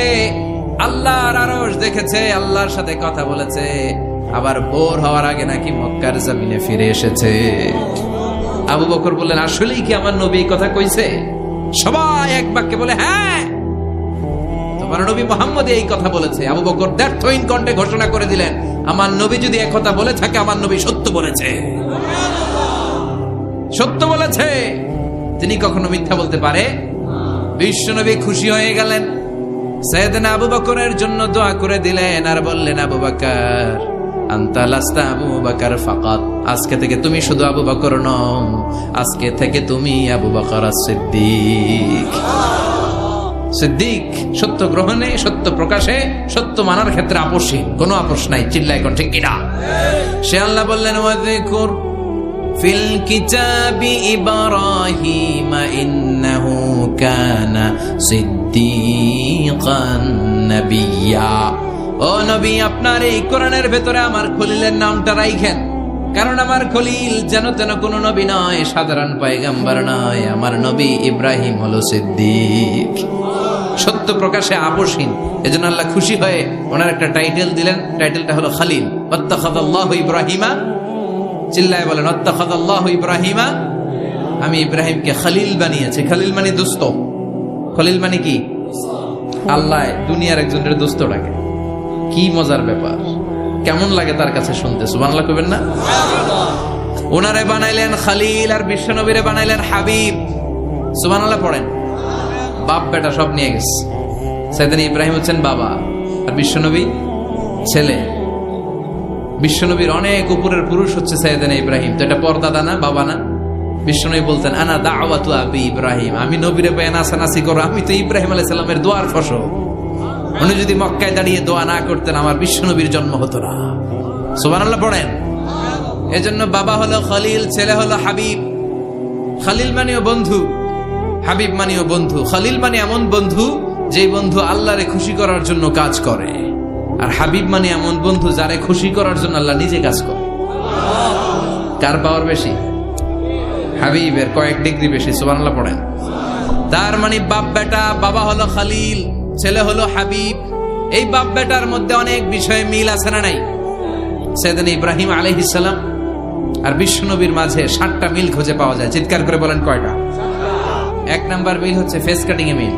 আল্লাহর আরশ দেখেছে, আল্লাহর সাথে কথা বলেছে, আবার ভোর হওয়ার আগে নাকি মক্কার জমিনে ফিরে এসেছে। আবু বকর বললেন আসলেই কি আমার নবী এই কথা কইছে? সবাই এক বাক্যে বলে হ্যাঁ, তোমার নবী মুহাম্মদ এই কথা বলেছে। আবু বকর দ্ব্যর্থহীন কণ্ঠে ঘোষণা করে দিলেন, আমার নবী যদি এক কথা বলে থাকে, আমার নবী সত্য বলেছে, সত্য বলেছে, তিনি কখনো মিথ্যা বলতে পারে? বিশ্বনবী খুশি হয়ে গেলেন, সাইয়েদনা আবু বকরের জন্য দোয়া করে দিলেন, আর বললেন আবু বকর আনতা লাস্তা আবু বকর ফাকাত, আজকে থেকে তুমি শুধু আবু বকর নও, আজকে থেকে তুমি আবু বকর as-সিদ্দিক। সিদ্দিক সত্য গ্রহণে, সত্য প্রকাশে, সত্য মানার ক্ষেত্রে আপোষহীন, কোনো আপোষ নাই। চিল্লা এখন ঠিক কিনা? সে আল্লাহ বললেন ওয়াযকুর ফিল কিতাবি ইব্রাহিম ইন্নাহু কানা সিদ্দিকান নাবিয়্যা। ও নবী, আপনার এই কোরআনের ভেতরে আমার খলিলের নামটা রাখেন, কারণ আমার খলিল যেন তেন কোনো নবী নয়, সাধারণ পয়গম্বর নয়, আমার নবী ইব্রাহিম হলো সিদ্দিক, সত্য প্রকাশে আপোষহীন। এজন্য আল্লাহ খুশি হয়ে ওনার একটা টাইটেল দিলেন, টাইটেলটা হলো খলিল। ওয়াত্তাখাযাল্লাহু ইব্রাহিমা, চিল্লায় বলেন ওয়াত্তাখাযাল্লাহু ইব্রাহিমা, আমি ইব্রাহিমকে খলিল বানিয়েছি। খলিল মানে দোস্ত। খলিল মানে কি? আল্লাহ দুনিয়ার একজনের দোস্ত ডাকে। কি মজার ব্যাপার, কেমন লাগে তার কাছে শুনতে? সুবহানাল্লাহ কইবেন না? ওনারে বানাইলেন খলিল, আর বিশ্বনবীরে বানাইলেন হাবিব। সুবহানাল্লাহ পড়েন। বাপ বেটা সব নিয়ে গেছে। সাইয়েদনা ইব্রাহিম হচ্ছেন বাবা, আর বিশ্বনবী ছেলে। বিশ্বনবীর অনেক উপরের পুরুষ হচ্ছে সাইয়েদনা ইব্রাহিম। তো এটা পরদাদা না, বাবা না? বিশ্বনবী বলতেন আনা দাওয়াতু আবি ইব্রাহিম, আমি নবীরে পেয়ে নাচানাচি করো, আমি তো ইব্রাহিম আলাইহিস সালামের দোয়ার ফসল। উনি যদি মক্কায় দাঁড়িয়ে দোয়া না করতেন, আমার বিশ্বনবীর জন্ম হতো না। সুবহানাল্লাহ পড়েন। এজন্য বাবা হলো খলিল, ছেলে হলো হাবিব। খলিল মানেও বন্ধু, হাবিব মানেও বন্ধু। খলিল মানে এমন বন্ধু যে বন্ধু আল্লাহরে খুশি করার জন্য কাজ করে, আর হাবিব মানে এমন বন্ধু যারে খুশি করার জন্য আল্লাহ নিজে কাজ করে। কার পাওয়ার বেশি? হাবিবের কয়েক ডিগ্রি বেশি। সুবহানাল্লাহ পড়েন। তার মানে বাপ বেটা, বাবা হলো খালিল, ছেলে হলো হাবিব। এই বাপ বেটার মধ্যে অনেক বিষয়ে মিল আছে না নাই? সাইয়েদনা ইব্রাহিম আলাইহিস সালাম আর বিশ্বনবীর মাঝে 7টা মিল খুঁজে পাওয়া যায়। চিৎকার করে বলেন কয়টা? 1 নাম্বার মিল হচ্ছে ফেস কাটিং এ মিল।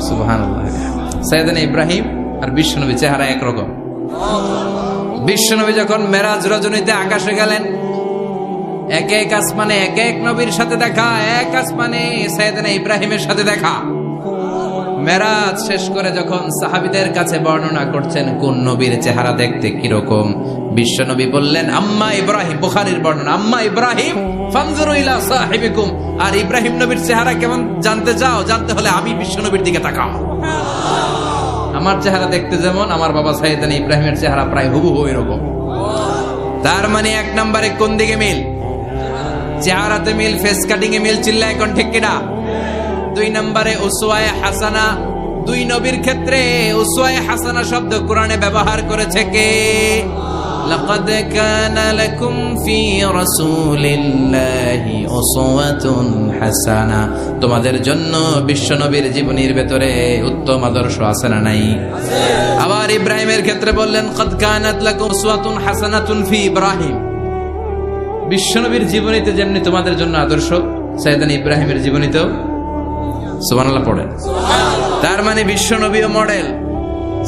সুবহানাল্লাহ। সাইয়েদনা ইব্রাহিম আর বিশ্বনবী চেহারা একরকম। বিশ্বনবী যখন মেরাজ রজনীতে আকাশে গেলেন, এক এক আসমানে এক এক নবীর সাথে দেখা, এক আসমানে সাইয়েদনা ইব্রাহিমের সাথে দেখা। মেরাজ শেষ করে যখন সাহাবীদের কাছে বর্ণনা করছেন কোন নবীর চেহারা দেখতে কিরকম, বিশ্বনবী বললেন আম্মা ইব্রাহিম, বুখারীর বর্ণনা, আম্মা ইব্রাহিম ফানজুরু ইলা সাহিবিকুম। আর ইব্রাহিম নবীর চেহারা কেমন জানতে চাও? জানতে হলে আমি বিশ্বনবীর দিকে তাকাও। আমার চেহারা দেখতে যেমন, আমার বাবা সাইয়েদনা ইব্রাহিমের চেহারা প্রায় হুবহু এরকম। তার মানে 1 নম্বরে কোন দিকে মিল? চেহারাতে মিল, ফেস কাটিং এ মিল। চিল্লায় কোন ঠিক কিনা? 2 নম্বরে উসওয়ায়ে হাসানা। 2 নবীর ক্ষেত্রে উসওয়ায়ে হাসানা শব্দ কোরআনে ব্যবহার করেছে কে? লাকাদ কানা লাকুম ফি রাসূলিল্লাহি উসওয়াতুন হাসানা। তোমাদের জন্য বিশ্বনবীর জীবনীর ভেতরে উত্তম আদর্শ আছে না নাই? আবার ইব্রাহিমের ক্ষেত্রে বললেন কাদ কানাত লাকুম উসওয়াতুন হাসানাতুন ফি ইব্রাহিম। বিশ্বনবীর জীবনীতে যেমনি তোমাদের জন্য আদর্শ, সাইয়েদনা ইব্রাহিমের জীবনীতেও সুবহানাল্লাহ পড়েন। তার মানে বিশ্বনবীও মডেল,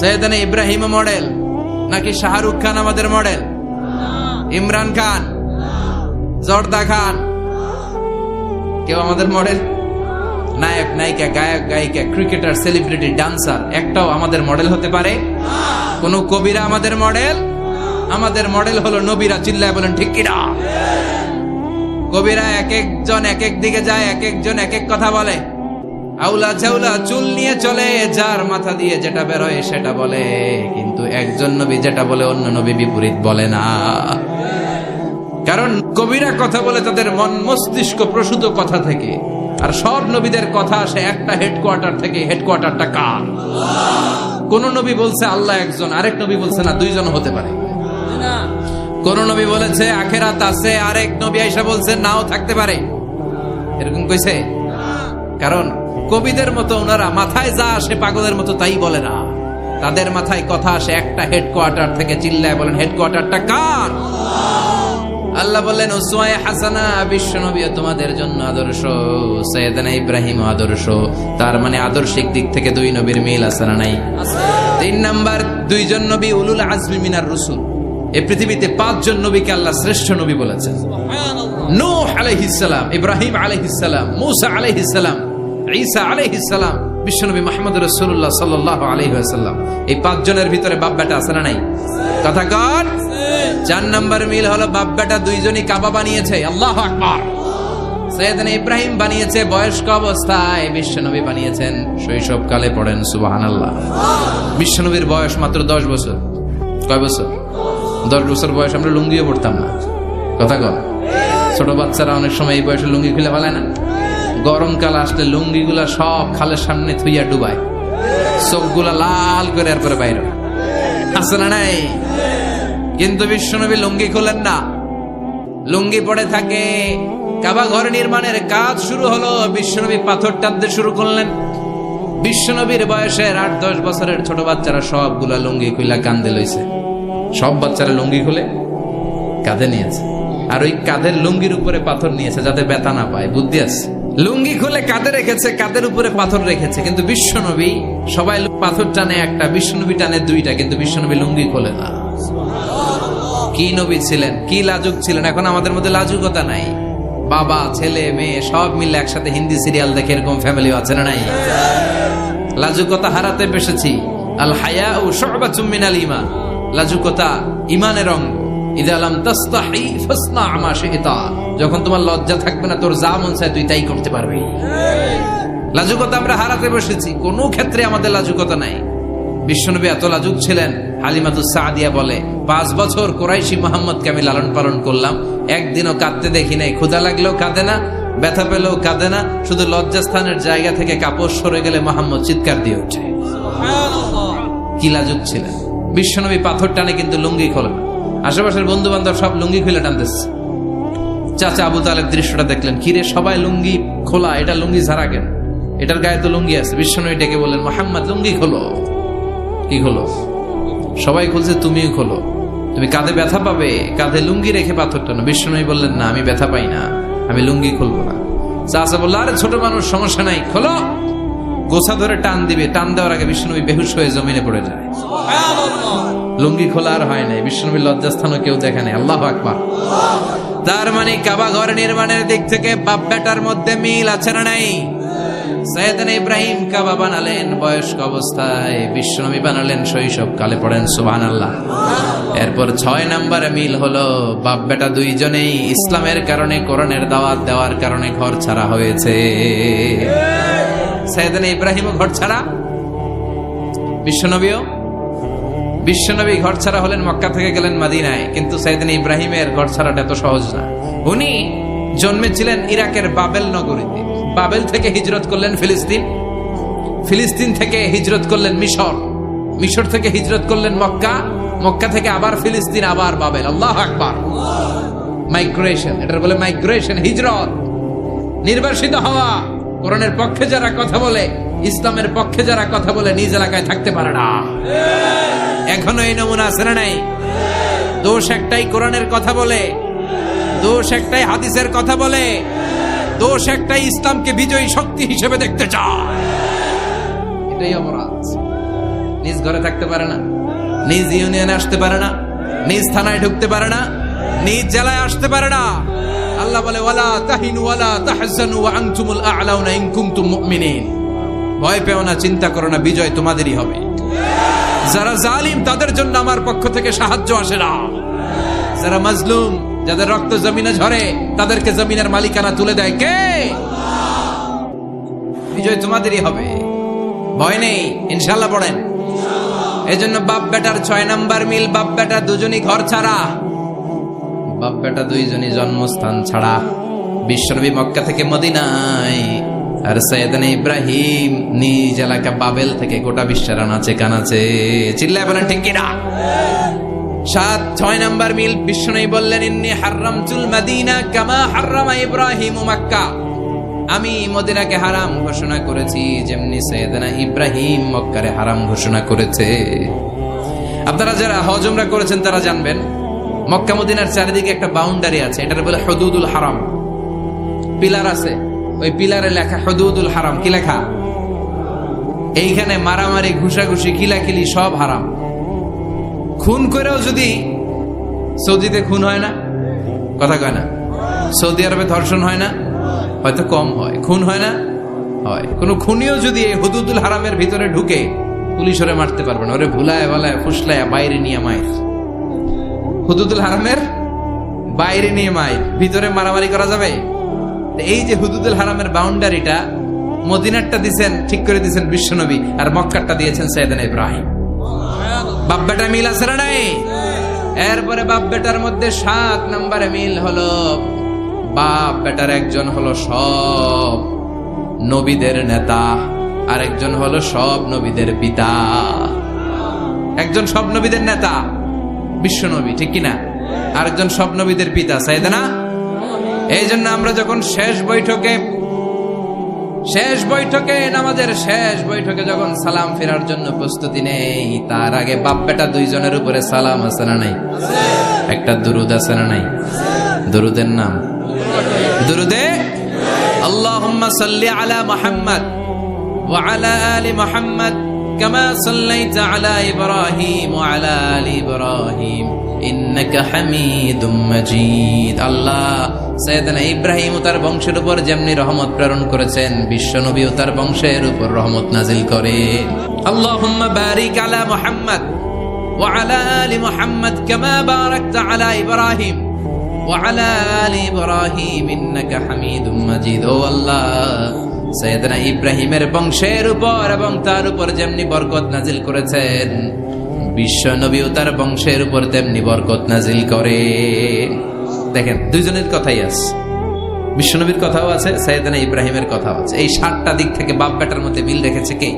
সাইয়েদনা ইব্রাহিমও মডেল। নাকি শাহরুখ খান আমাদের মডেল? ইমরান খান, জর্দা খান, কেউ আমাদের মডেল? নায়ক নায়িকা, গায়ক গায়িকা, ক্রিকেটার, সেলিব্রিটি, ডান্সার একটাও আমাদের মডেল হতে পারে? কোন কবিরা আমাদের মডেল? আমাদের মডেল হলো নবীরা। চিল্লায় বলেন ঠিক কিনা? কবিরা এক একজন এক এক দিকে যায়, এক একজন এক এক কথা বলে। আউলা চাউলা চুল নিয়ে চলে, যার মাথা দিয়ে যেটা বেরোয় সেটা বলে, কিন্তু একজন নবী যেটা বলে অন্য নবী বিপরীত বলে না। কারণ কবিরা কথা বলে তাদের মন মস্তিষ্ক প্রসূত কথা থেকে, আর সব নবীদের কথা আসে একটা হেডকোয়ার্টার থেকে। হেডকোয়ার্টারটা কার? কোন নবী বলছে আল্লাহ একজন, আরেক নবী বলছে না 2 জন হতে পারে। কোন নবী বলেছে আখিরাত আছে, আরেক নবী আয়েশা বলছে নাও থাকতে পারে। এরকম কইছে? কারণ কবিদের মতো ওনারা মাথায় যা আসে পাগলের মতো তাই বলে না। তাদের মাথায় কথা আসে একটা হেডকোয়ার্টার থেকে। চিল্লায় বলেন হেডকোয়ার্টারটা কার? আল্লাহ বললেন উসওয়ায়ে হাসানা, বিশ্বনবী তোমাদের জন্য আদর্শ, সাইয়েদনা ইব্রাহিম আদর্শ। তার মানে আদর্শিক দিক থেকে 2 নবীর মিল আছে না নাই? 3 নাম্বার, 2 জন নবী উলুল আজমি মিনার রাসূল। এই পৃথিবীতে 5 জন নবীকে আল্লাহ শ্রেষ্ঠ নবী বলেছেন। নূহ আলাইহিস সালাম, ইব্রাহিম আলাইহিস সালাম, মূসা আলাইহিস সালাম, ঈসা আলাইহিস সালাম, বিশ্বনবী মুহাম্মদ রাসূলুল্লাহ সাল্লাল্লাহু আলাইহি ওয়াসাল্লাম। এই 5 জনের ভিতরে বাপ বেটা আছে না নাই? কথা কর। 4 নাম্বার মিল হলো বাপ বেটা 2 জনই কাবা বানিয়েছে। আল্লাহু আকবার। সাইয়েদনা ইব্রাহিম বানিয়েছে বয়স্ক অবস্থায়, বিশ্বনবী বানিয়েছেন শৈশবকালে। পড়েন সুবহানাল্লাহ। বিশ্বনবীর বয়স মাত্র 10 বছর। কয় বছর? 10 বছর বয়স আমরা লুঙ্গিও পড়তাম না। কথা কর। ছোট বাচ্চারা অনেক সময় এই বয়সে লুঙ্গি খুলে ফেলে না? গরমকাল আসলে লুঙ্গিগুলা সব খালের সামনে থুইয়া ডুবায়, চোখগুলা লাল করে এরপরে বাইরে আছে না নাই? কিন্তু বিশ্বনবী লুঙ্গি খোলেন না, লুঙ্গি পড়ে থাকে। কাবা ঘর নির্মাণের কাজ শুরু হলো, বিশ্বনবী পাথর টানতে শুরু করলেন। বিশ্বনবীর বয়সের 8-10 বছরের ছোট বাচ্চারা সবগুলা লুঙ্গি খুলে কাঁধে লইছে। সব বাচ্চারা লুঙ্গি খুলে কাঁধে নিয়েছে, আর ওই কাঁধের লুঙ্গির উপরে পাথর নিয়েছে যাতে ব্যথা না পায়। বুদ্ধি আছে। লুঙ্গি খুলে কাঁধে রেখেছে, কাঁধের উপরে পাথর রেখেছে। কিন্তু বিশ্বনবী, সবাই পাথর টানে একটা, বিশ্বনবী টানে 2টা, কিন্তু বিশ্বনবী লুঙ্গি খোলে না। কি নবী ছিলেন, কি লাজুক ছিলেন। এখন আমাদের মধ্যে লাজুকতা নাই। বাবা ছেলে মেয়ে সব মিলে একসাথে হিন্দি সিরিয়াল দেখে, এরকম ফ্যামিলি আছে না নাই? লাজুকতা হারাতে বসেছি। আল হায়াউ শু'বাতুম মিনাল ঈমান। লাজুকতা ঈমানের অঙ্গ। ইযা লাম তাসতাহি ফাসনা মা শি'তা। যখন তোমার লজ্জা থাকবে না, তোর যা মন চায় তুই তাই করতে পারবি। লাজুকতা আমরা হারাতে বসেছি, কোনো ক্ষেত্রে আমাদের লাজুকতা নাই। বিশ্বনবী এত লাজুক ছিলেন, হালিমাতুস সাদিয়া বলে 5 বছর কুরাইশি মুহাম্মদকে আমি লালন পালন করলাম, একদিনও কাঁদতে দেখি নাই। ক্ষুধা লাগলেও কাঁদে না, ব্যথা পেলেও কাঁদে না, শুধু লজ্জাস্থানের জায়গা থেকে কাপড় সরে গেলে মুহাম্মদ চিৎকার দিয়ে ওঠে। কি লাজুক ছিলেন। বিশ্বনবী পাথর টানে কিন্তু লুঙ্গি খোলে না। আশেপাশের বন্ধু বান্ধব সব লুঙ্গি খুলে টানতেছে। চাচা আবু তালেব দৃশ্যটা দেখলেন, কিরে সবাই লুঙ্গি খোলা, এটা লুঙ্গি ছাড়া কেন? এটার গায়ে তো লুঙ্গি আছে। বিশ্বনবী ডেকে বললেন, মুহাম্মদ লুঙ্গি খোলো। কি খোলো? সবাই খুলছে, তুমিও খোলো। তুমি কাঁধে ব্যথা পাবে, কাঁধে লুঙ্গি রেখে পাথর টানো। বিশ্বনবী বললেন, না, আমি ব্যথা পাই না, আমি লুঙ্গি খুলবো না। চাচা বলল, আরে ছোট মানুষ, সমস্যা নাই, খোলো। গোছা ধরে টান দিবে, টান দেওয়ার আগে বিশ্বনবী বেহুশ হয়ে জমিনে পড়ে যায়। লুঙ্গি খোলা আর হয় নাই। বিশ্বনবীর লজ্জাস্থানও কেউ দেখে নাই। আল্লাহু আকবার। তার মানে কাবা ঘর নির্মাণের দিক থেকে বাপ বেটার মধ্যে মিল আছে না নাই? সাইয়েদনা ইব্রাহিম কাবা বানালেন বয়স্ক অবস্থায়, বিশ্বনবী বানালেন শৈশবকালে। পড়েন সুবহানাল্লাহ। এরপর 6 নম্বরে মিল হলো, বাপ বেটা দুইজনেই ইসলামের কারণে, কোরআনের দাওয়াত দেওয়ার কারণে ঘর ছাড়া হয়েছে। সাইয়েদনা ইব্রাহিমও ঘর ছাড়া, বিশ্বনবী ঘর ছাড়া হলেন, মক্কা থেকে গেলেন মদিনায়। কিন্তু সাইয়েদনা ইব্রাহিমের ঘর ছাড়াটা এত সহজ না। উনি জন্মেছিলেন ইরাকের বাবেল নগরীতে। বাবেল থেকে হিজরত করলেন ফিলিস্তিন, ফিলিস্তিন থেকে হিজরত করলেন মিশর, মিশর থেকে হিজরত করলেন মক্কা, মক্কা থেকে আবার ফিলিস্তিন, আবার বাবেল। আল্লাহু আকবার। মাইগ্রেশন, এটার বলে মাইগ্রেশন, হিজরত, নির্বাসিত হওয়া। কোরআনের পক্ষে যারা কথা বলে, ইসলামের পক্ষে যারা কথা বলে, নিজ এলাকায় থাকতে পারে না। এখনো এই নমুনা আছে না নাই? দোষ একটাই, কোরআনের কথা বলে। দোষ একটাই, হাদিসের কথা বলে। দোষ একটাই, ইসলামকে বিজয়ী শক্তি হিসেবে দেখতে চায়। এটাই অপরাধ। নিজ ঘরে থাকতে পারে না, নিজ ইউনিয়নে আসতে পারে না, নিজ থানায় ঢুকতে পারে না, নিজ জেলায় আসতে পারে না। আল্লাহ বলে, ওয়ালা তাহিনু ওয়ালা তাহজানু ওয়া আনতুমুল আ'লাউনা ইন কুনতুম মুমিনিন। ভয় পেও না, চিন্তা করো না, বিজয় তোমাদেরই হবে। যারা জালিম তাদের জন্য আমার পক্ষ থেকে সাহায্য আসে না। যারা মাজলুম, যাদের রক্ত জমিনে ঝরে, তাদেরকে জমিনের মালিকানা তুলে দেয় কে? বিজয় তোমাদেরই হবে, ভয় নেই, ইনশাআল্লাহ। পড়েন। এজন্য বাপ বেটার 6 নাম্বার মিল, বাপ বেটা দুজনই ঘর ছাড়া, বাপ বেটা দুইজনই জন্মস্থান ছাড়া। বিশ্বনবী মক্কা থেকে মদিনায়, আর সাইয়েদনা ইব্রাহিম নিজ এলাকা বাবেল থেকে গোটা বিশ্বের আনাচে কানাচে। চিল্লায় বলেন ঠিক কিনা? 6 নাম্বার মিল, বিশ্বনবী বললেন, ইন্নী হারামতুল মদিনা কামা হারামা ইব্রাহিম মক্কা। আমি মদিনাকে হারাম ঘোষণা করেছি যেমনি সাইয়েদনা ইব্রাহিম মক্কারে হারাম ঘোষণা করেছে। আপনারা যারা হজ উমরা করেছেন তারা জানবেন, মক্কা মদিনার চারিদিকে একটা বাউন্ডারি আছে, এটার বলে হুদুদুল হারাম। পিলার আছে, ওই পিলারে লেখা হুদুদুল হারাম। কি লেখা? এইখানে মারামারি, ঘুষাঘুষি, কিলাকিলি সব হারাম। খুন করেও যদি, সৌদিতে খুন হয় না, কথা কয় না? সৌদি আরবে ধর্ষণ হয় না? হয়তো কম হয়। খুন হয় না? হয়। কোন খুনিও যদি এই হুদুদুল হারামের ভিতরে ঢুকে, পুলিশ ওরে মারতে পারবে না। ওরে ভুলায় ভালায় ফুসলায় বাইরে নিয়ে মায়ের, হুদুদুল হারামের বাইরে নিয়ে মায়ের, ভিতরে মারামারি করা যাবে? এই যে হুদুদুল হারামের বাউন্ডারিটা, মদিনারটা দিয়েছেন, ঠিক করে দিয়েছেন বিশ্বনবী, আর মক্কারটা দিয়েছেন সাইয়েদনা ইব্রাহিম। বাপ বেটা মিল আছে না নাই? এরপরে বাপ বেটার মধ্যে 7 নম্বরে মিল হলো, বাপ বেটার একজন হলো সব নবীদের নেতা, আর একজন হলো সব নবীদের পিতা। একজন সব নবীদের নেতা বিশ্বনবী, ঠিক কিনা? আরেকজন সব নবীদের পিতা সাইয়েদনা। এই জন্য আমরা যখন শেষ বৈঠকে নামাজের শেষ বৈঠকে যখন সালাম ফেরার জন্য প্রস্তুতি নেই, তার আগে বাপ বেটা দুইজনের উপরে সালাম আছে না নাই? একটা দুরুদ আছে না নাই? দুরুদের নাম দুরুদে আল্লাহুম্মা সাল্লি আলা মুহাম্মদ ওয়া আলা আলি মুহাম্মদ কামা সাল্লাইতা আলা ইব্রাহিম ওয়া আলা আলি ইব্রাহিম ইন্নাকা হামিদুম মাজিদ। আল্লাহ সাইয়েদনা ইব্রাহিম ও তার বংশের উপর যেমনি রহমত প্রেরণ করেছেন, বিশ্বনবী ও তার বংশের উপর রহমত নাজিল করেন। আল্লাহুম্মা বারিক আলা মুহাম্মদ ওয়া আলা আলি মুহাম্মদ কামা বারাকতা আলা ইব্রাহিম ওয়া আলা আলি ইব্রাহিম ইন্নাকা হামিদুম মাজিদ। ও আল্লাহ, সাইয়েদনা ইব্রাহিমের বংশের উপর এবং তার উপর যেমনি বরকত নাজিল করেছেন, বিশ্ব নবী ও তার বংশের উপর তেমনি বরকত নাজিল করে। দেখেন, দুইজনের কথাই আছে, বিশ্বনবীর কথাও আছে, সাইয়েদনা ইব্রাহিমের কথাও আছে। এই 7টা দিক থেকে বাপ বেটার মধ্যে মিল রেখেছে কে?